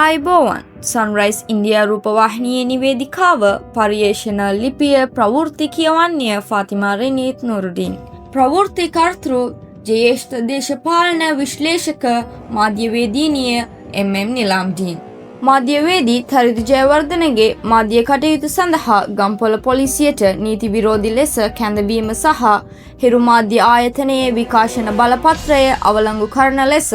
ආයිබෝවන් sunrise India රූපවාහිනියේ නිවේදිකාව පර්යේෂණ ලිපිය ප්‍රවෘත්ති කියවන්නේ ෆාතිමා රෙනීත් නුරුඩින්. ප්‍රවෘත්ති කර්තෘ ජ්‍යෙෂ්ඨ දේශපාලන විශ්ලේෂක මාධ්‍යවේදීනිය එම්.එම්. නිලාම්දීන්. මාධ්‍යවේදී තරිදු ජයවර්ධනගේ මාධ්‍ය කටයුතු සඳහා ගම්පොළ පොලිසියට නීති විරෝධී ලෙස කැඳවීම සහ හිරු මාධ්‍ය ආයතනයේ විකාශන බලපත්‍රය අවලංගු කරන ලෙස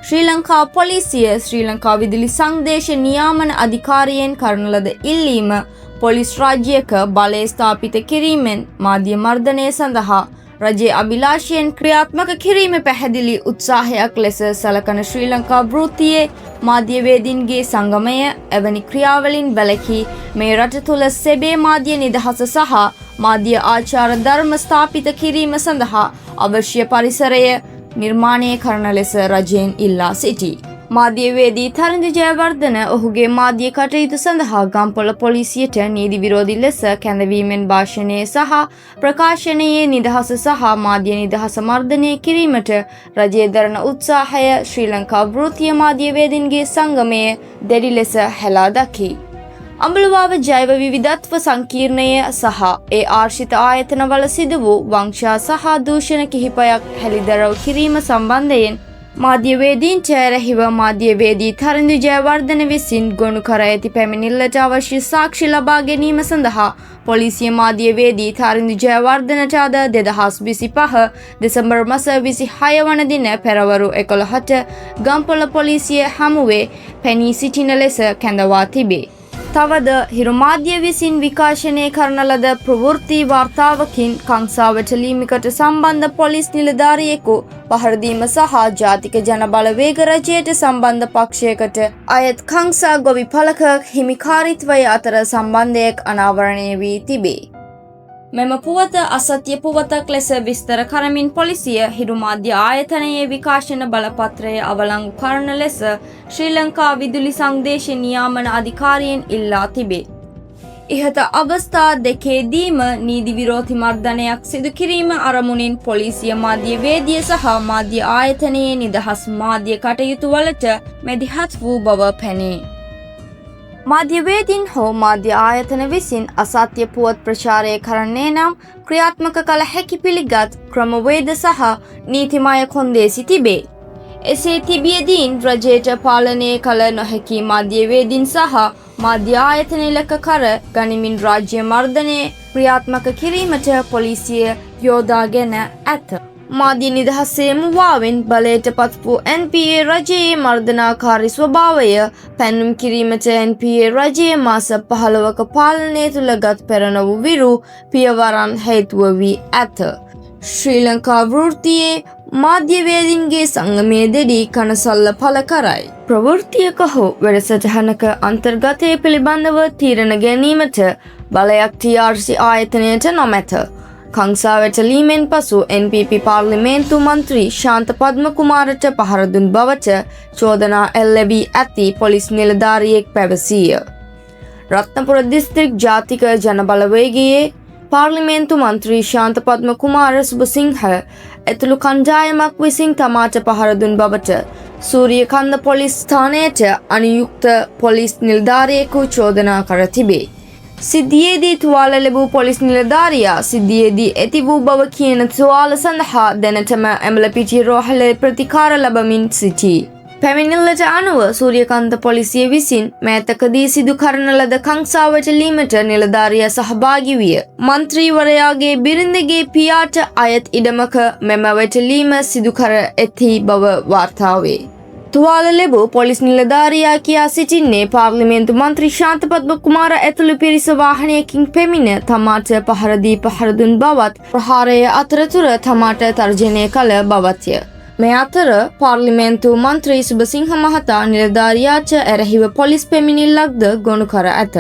ශ්‍රී ලංකා පොලිසිය ශ්‍රී ලංකා විදුලි සංදේශ නියාමන අධිකාරියෙන් කරන ලද ඉල්ලීම පොලිස් රාජ්‍යයක බලය ස්ථාපිත කිරීමෙන් මාධ්‍ය මර්ධනය සඳහා රජයේ අභිලාෂයෙන් ක්‍රියාත්මක කිරීම පැහැදිලි උත්සාහයක් ලෙස සලකන ශ්‍රී ලංකා වෘත්තීය මාධ්‍යවේදීන්ගේ සංගමය එවැනි ක්‍රියාවලින් වැළකී මේ රට තුළ සෙබේ මාධ්‍ය නිදහස සහ මාධ්‍ය ආචාර ධර්ම ස්ථාපිත කිරීම සඳහා අවශ්‍ය පරිසරය නිර්මාණය කරන ලෙස රජයෙන් ඉල්ලා සිටී. මාධ්‍යවේදී තරිඳු ජයවර්ධන ඔහුගේ මාධ්‍ය කටයුතු සඳහා ගම්පොළ පොලිසියට නීති විරෝධී ලෙස කැඳවීමෙන් භාෂණය සහ ප්‍රකාශනයේ නිදහස සහ මාධ්‍ය නිදහස මර්ධනය කිරීමට රජය දරන උත්සාහය ශ්‍රී ලංකා වෘත්තීය මාධ්‍යවේදීන්ගේ සංගමය දැඩි ලෙස හෙලා දකී. අඹලුවාව ජෛව විවිධත්ව සංකීර්ණය සහ ඒ ආශ්‍රිත ආයතනවල සිදු වූ වංශා සහ දූෂණ කිහිපයක් හැලිදරව් කිරීම සම්බන්ධයෙන් මාධ්‍යවේදීන්ට එරෙහිව මාධ්‍යවේදී තරිඳු ජයවර්ධන විසින් ගොනු කර ඇති පැමිණිල්ලට අවශ්‍ය සාක්ෂි ලබා ගැනීම සඳහා පොලිසිය මාධ්‍යවේදී තරිඳු ජයවර්ධනට අද 2025 දෙසැම්බර් මාස 26 වන දින පෙරවරු 11ට ගම්පොළ පොලිසිය හමුවේ පෙනී සිටින ලෙස කැඳවා තිබේ. තවද හිරු මාධ්‍ය විසින් විකාශනය කරන ලද ප්‍රවෘත්ති වාර්තාවකින් කංසාවට ලීමිකට සම්බන්ධ පොලිස් නිලධාරියෙකු පහරදීම සහ ජාතික ජනබලවේග රජයට සම්බන්ධ පක්ෂයකට අයත් කංසා ගොවි පළක හිමිකාරීත්වය අතර සම්බන්ධයක් අනාවරණය වී තිබේ. මෙම පුවත අසත්‍ය පුවතක් ලෙස විස්තර කරමින් පොලිසිය හිරු මාධ්‍ය ආයතනයේ විකාශන බලපත්‍රය අවලංගු කරන ලෙස ශ්‍රී ලංකා විදුලි සංදේශ නියාමන අධිකාරියෙන් ඉල්ලා තිබේ. ඉහත අවස්ථා දෙකේදීම නීති විරෝධී මර්ධනයක් සිදු කිරීම අරමුණින් පොලිසිය මාධ්‍යවේදිය සහ මාධ්‍ය ආයතනයේ නිදහස් මාධ්‍ය කටයුතු වලට මැදිහත් වූ බව පෙනේ. මාධ්‍යවේදීන් හෝ මාධ්‍ය ආයතන විසින් අසත්‍ය පුවත් ප්‍රචාරය කරන්නේ නම් ක්‍රියාත්මක කළ හැකි පිළිගත් ක්‍රමවේද සහ නීතිමය කොන්දේසි තිබේ. එසේ තිබියදීන් රජයට පාලනය කළ නොහැකි මාධ්‍යවේදීන් සහ මාධ්‍ය ආයතන ඉලක්ක කර ගනිමින් රාජ්‍ය මර්ධනය ක්‍රියාත්මක කිරීමට පොලිසිය යොදාගෙන ඇත. මාධ්‍ය නිදහසේ මුවාවෙන් බලයට පත් වූ NPA රජයේ මර්ධනාකාරී ස්වභාවය පැන්නුම් කිරීමට NPA රජයේ මාස 15ක පාලනය තුළ ගත් පෙරනොවු විරු පියවරන් හේතුව වී ඇත. ශ්‍රී ලංකා වෘත්තීය මාධ්‍යවේදීන්ගේ සංගමය දෙඩි කනසල්ල පළ කරයි. ප්‍රවෘත්තියක හෝ වැඩසටහනක අන්තර්ගතය පිළිබඳව තීරණ ගැනීමට බලයක් TRC ආයතනයට නොමැත. කංසාවට ලීමෙන් පසු NPP පාර්ලිමේන්තු මන්ත්‍රී ශාන්ත පද්මකුමාරට පහර දුන් බවට චෝදනා එල්ලවී ඇති පොලිස් නිලධාරියෙක් පැවසීය. රත්නපුර දිස්ත්‍රික් ජාතික ජනබලවේගයේ පාර්ලිමේන්තු මන්ත්‍රී ශාන්ත පද්මකුමාර සුබසිංහ ඇතුළු කණ්ඩායමක් විසින් තමාට පහර දුන් බවට සූරියකන්ද පොලිස් ස්ථානයට අනුයුක්ත පොලිස් නිලධාරියෙකු චෝදනා කර තිබේ. සිද්ධියේදී තුවාල ලැබූ පොලිස් නිලධාරියා සිද්ධියේදී ඇති වූ බව කියන තුවාල සඳහා දැනටම ඇඹලපිටිය රෝහලේ ප්‍රතිකාර ලබමින් සිටී. පැමිණිල්ලට අනුව සූරියකාන්ත පොලිසිය විසින් මෑතකදී සිදු කරන ලද කංසාවට ලීමට නිලධාරියා සහභාගී විය. මන්ත්‍රීවරයාගේ බිරිඳගේ පියාට අයත් ඉඩමක මෙම වැටලීම සිදු කර ඇති බව වාර්තා වේ. තුවාල ලැබූ පොලිස් නිලධාරියා කියා සිටින්නේ පාර්ලිමේන්තු මන්ත්‍රී ශාන්ත පද්මකුමාර ඇතුළු පිරිස වාහනයකින් පැමිණ තමාට පහර දුන් බවත් ප්‍රහාරය අතරතුර තමාට තර්ජනය කළ බවත්ය. මේ අතර පාර්ලිමේන්තු මන්ත්‍රී සුබසිංහ මහතා නිලධාරියාට එරෙහිව පොලිස් පැමිණිල්ලක්ද ගොනු කර ඇත.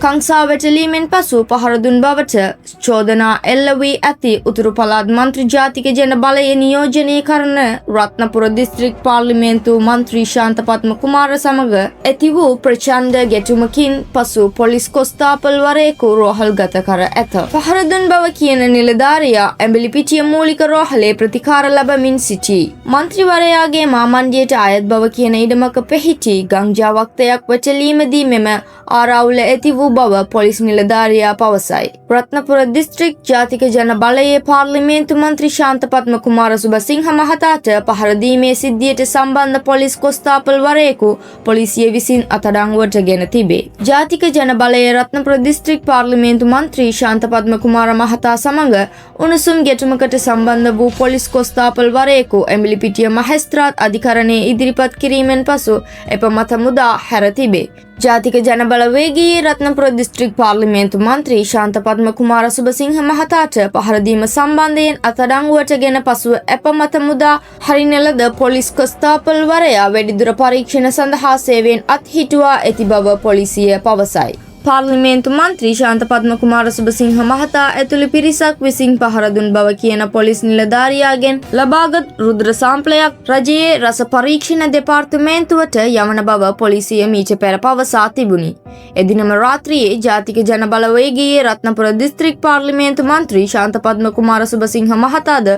කංසා වැටලීමෙන් පසු පහර දුන් බවට චෝදනා එල්ල වී ඇති උතුරු පළාත් මන්ත්‍රී ජාතික ජන බලය නියෝජනය කරන රත්නපුර දිස්ත්‍රික් පාර්ලිමේන්තු මන්ත්‍රී ශාන්තපත්ම කුමාර සමග ඇති වූ ප්‍රචණ්ඩ ගැටුමකින් පසු පොලිස් කොස්තාපල්වරයෙකු රෝහල් ගත කර ඇත. පහර දුන් බව කියන නිලධාරියා ඇඹිලිපිටිය මූලික රෝහලේ ප්‍රතිකාර ලබමින් සිටී. මන්ත්‍රීවරයාගේ මාමණ්ඩියට අයත් බව කියන ඉඩමක පිහිටි ගංජා වක්තයක් වැටලීමේදී මෙම ආරවුල ඇති වූ බව පොලිස් නිලධාරියා පවසයි. රත්නපුර දිස්ත්‍රික් ජාතික ජන බලයේ පාර්ලිමේන්තු මන්ත්‍රී ශාන්තපත්ම කුමාර සුබසිංහ මහතාට පහර දීමේ සිද්ධියට සම්බන්ධ පොලිස් කොස්තාපල්වරයෙකු පොලිසිය විසින් අත්අඩංගුවට ගෙන තිබේ. ජාතික ජන බලයේ රත්නපුර දිස්ත්‍රික් පාර්ලිමේන්තු මන්ත්‍රී ශාන්තපත්ම කුමාර මහතා සමග උණුසුම් ගැටුමකට සම්බන්ධ වූ පොලිස් කොස්තාපල්වරයෙකු ඇඹිලිපිටිය මහේස්ත්‍රාත් අධිකරණයේ ඉදිරිපත් කිරීමෙන් පසු එපමත මුදා හැර තිබේ. ජාතික ජන බලවේගයේ රත්නපුර දිස්ත්‍රික් පාර්ලිමේන්තු මන්ත්‍රී ශාන්තපත්ම කුමාර සුබසිංහ මහතාට පහර දීම සම්බන්ධයෙන් අත්අඩංගුවට ගෙන පසුව එපමත මුදා හරින ලද පොලිස් කොස්තාපල්වරයා වැඩිදුර පරීක්ෂණ සඳහා සේවයෙන් අත්හිටුවා ඇති බව පොලිසිය පවසයි. පාර්ලිමේන්තු මන්ත්‍රී ශාන්තපත්ම කුමාර සුබසිංහ මහතා ඇතුළු පිරිසක් විසින් පහර දුන් බව කියන පොලිස් නිලධාරියාගෙන් ලබාගත් රුධිර සාම්පලයක් රජයේ රස පරීක්ෂණ දෙපාර්තමේන්තුවට යවන බව පොලිසිය මීට පෙර පවසා තිබුණි. එදිනම රාත්‍රියේ ජාතික ජන බලවේගයේ රත්නපුර දිස්ත්‍රික් පාර්ලිමේන්තු මන්ත්‍රී ශාන්තපත්ම කුමාර සුබසිංහ මහතාද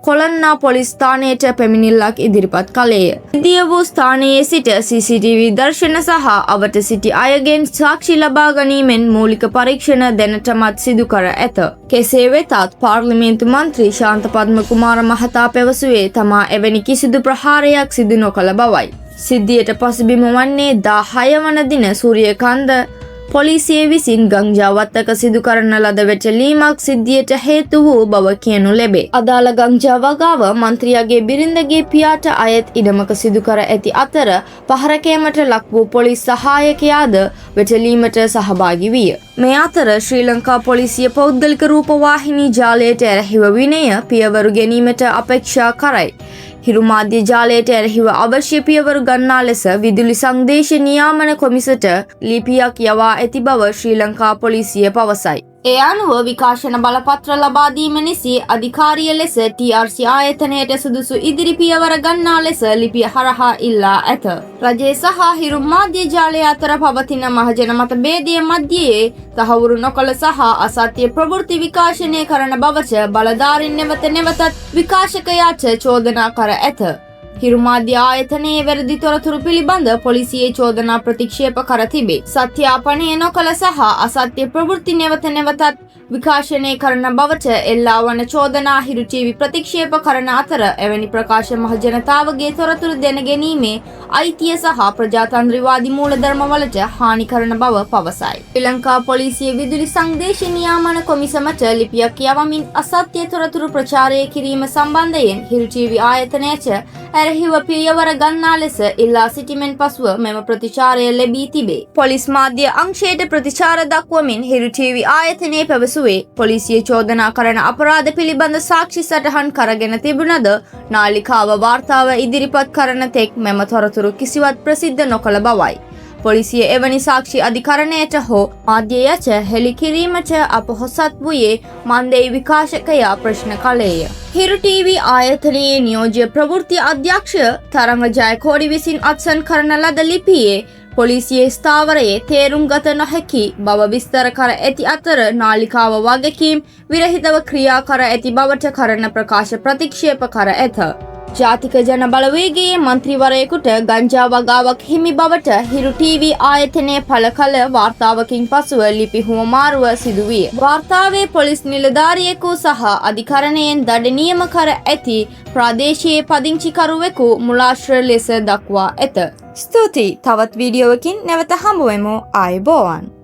කොළන්නා පොලිස් ස්ථානයට පැමිණිල්ලක් ඉදිරිපත් කළේය. ඉදිය වූ ස්ථානයේ සිට CCTV දර්ශන සහ අවට සිටි අයගෙන් සාක්ෂි ලබා ගැනීමෙන් මූලික පරීක්ෂණ දැනටමත් සිදු කර ඇත. කෙසේ වෙතත් පාර්ලිමේන්තු මන්ත්‍රී ශාන්තපත්ම කුමාර මහතා පැවසුවේ තමා එවැනි කිසිදු ප්‍රහාරයක් සිදු නොකළ බවයි. සිද්ධියට පසුබිම වන්නේ 16 වන දින සූරියකන්ද පොලිසිය විසින් ගංජා වත්තක සිදු කරන ලද වැටලීමක් සිද්ධියට හේතු වූ බව කියනු ලැබේ. අදාළ ගංජා වගාව මන්ත්‍රියාගේ බිරිඳගේ පියාට අයත් ඉඩමක සිදු කර ඇති අතර පහරකෑමට ලක් වූ පොලිස් සහායකයාද වැටලීමට සහභාගී විය. මේ අතර ශ්‍රී ලංකා පොලිසිය පෞද්ගලික රූපවාහිනී ජාලයට එරෙහිව විනය පියවරු ගැනීමට අපේක්ෂා කරයි. හිරු මාධ්‍ය ජාලයට එරෙහිව අවශ්‍ය පියවරු ගන්නා ලෙස විදුලි සංදේශ නියාමන කොමිසට ලිපියක් යවා ඇති බව ශ්‍රී ලංකා පොලිසිය පවසයි. ඒ අනුව විකාශන බලපත්‍ර ලබා දීම නිසි අධිකාරිය ලෙස TRC ආයතනයට සුදුසු ඉදිරි පියවර ගන්නා ලෙස ලිපිය හරහා ඉල්ලා ඇත. රජය සහ හිරු මාධ්‍ය ජාලය අතර පවතින මහජන මතභේදය මැදයේ තහවුරු නොකළ සහ අසත්‍ය ප්‍රවෘත්ති විකාශනය කරන බවට බලධාරීන් නැවතත් විකාශකයාට චෝදනා කර ඇත. හිරු මාධ්‍ය ආයතනයේ වැරදි තොරතුරු පිළිබඳ පොලිසියේ චෝදනා ප්‍රතික්ෂේප කර තිබේ. සත්‍යාපනය නොකළ සහ අසත්‍ය ප්‍රවෘත්ති නැවතත් විකාශනය කරන බවට එල්ලා වන චෝදනා හිරු TV ප්‍රතික්ෂේප කරන අතර එවැනි ප්‍රකාශ මහ ජනතාවගේ තොරතුරු දැනගැනීමේ අයිතිය සහ ප්‍රජාතන්ත්‍රවාදී මූලධර්මවලට හානි කරන බව පවසයි. ශ්‍රී ලංකා පොලිසිය විදුලි සංදේශ නියාමන කොමිසමට ලිපියක් යවමින් අසත්‍ය තොරතුරු ප්‍රචාරය කිරීම සම්බන්ධයෙන් හිරු TV ආයතනයට එරෙහිව පියවර ගන්නා ලෙස ඉල්ලා සිටීමෙන් පසුව මෙම ප්‍රතිචාරය ලැබී තිබේ. පොලිස් මාධ්‍ය අංශයට ප්‍රතිචාර දක්වමින් හිරු TV ආයතනයේ පැවසුවේ පොලිසිය චෝදනා කරන අපරාධ පිළිබඳ සාක්ෂි සටහන් කරගෙන තිබුණද නාලිකාව වාර්තාව ඉදිරිපත් කරන තෙක් මෙම තොරතුරු කිසිවත් ප්‍රසිද්ධ නොකළ බවයි. පොලිසිය එවැනි සාක්ෂි අධිකරණයට හෝ මාධ්‍යයට හෙළි කිරීමට අපොහොසත් වූයේ මන්දේ විකාශකයා ප්‍රශ්න කළේය. හිරු TV ආයතනයේ නියෝජ්‍ය ප්‍රවෘත්ති අධ්‍යක්ෂ තරංග ජයකෝඩි විසින් අත්සන් කරන ලද ලිපියේ පොලිසියේ ස්ථාවරයේ තේරුම් ගත නොහැකි බව විස්තර කර ඇති අතර නාලිකාව වගකීම් විරහිතව ක්‍රියා කර ඇති බවට කරන ප්‍රකාශ ප්‍රතික්ෂේප කර ඇත. ජාතික ජන බලවේගයේ මන්ත්‍රීවරයෙකුට ගංජා වගාවක් හිමි බවට හිරු TV ආයතනය පළ කළ වාර්තාවකින් පසුව ලිපි හුවමාරුව සිදුවිය. වාර්තාවේ පොලිස් නිලධාරියෙකු සහ අධිකරණයෙන් දඩ නියම කර ඇති ප්‍රාදේශීය පදිංචිකරුවෙකු මුලාශ්‍ර ලෙස දක්වා ඇත. ස්තුතියි. තවත් වීඩියෝවකින් නැවත හමුවෙමු. ආයුබෝවන්.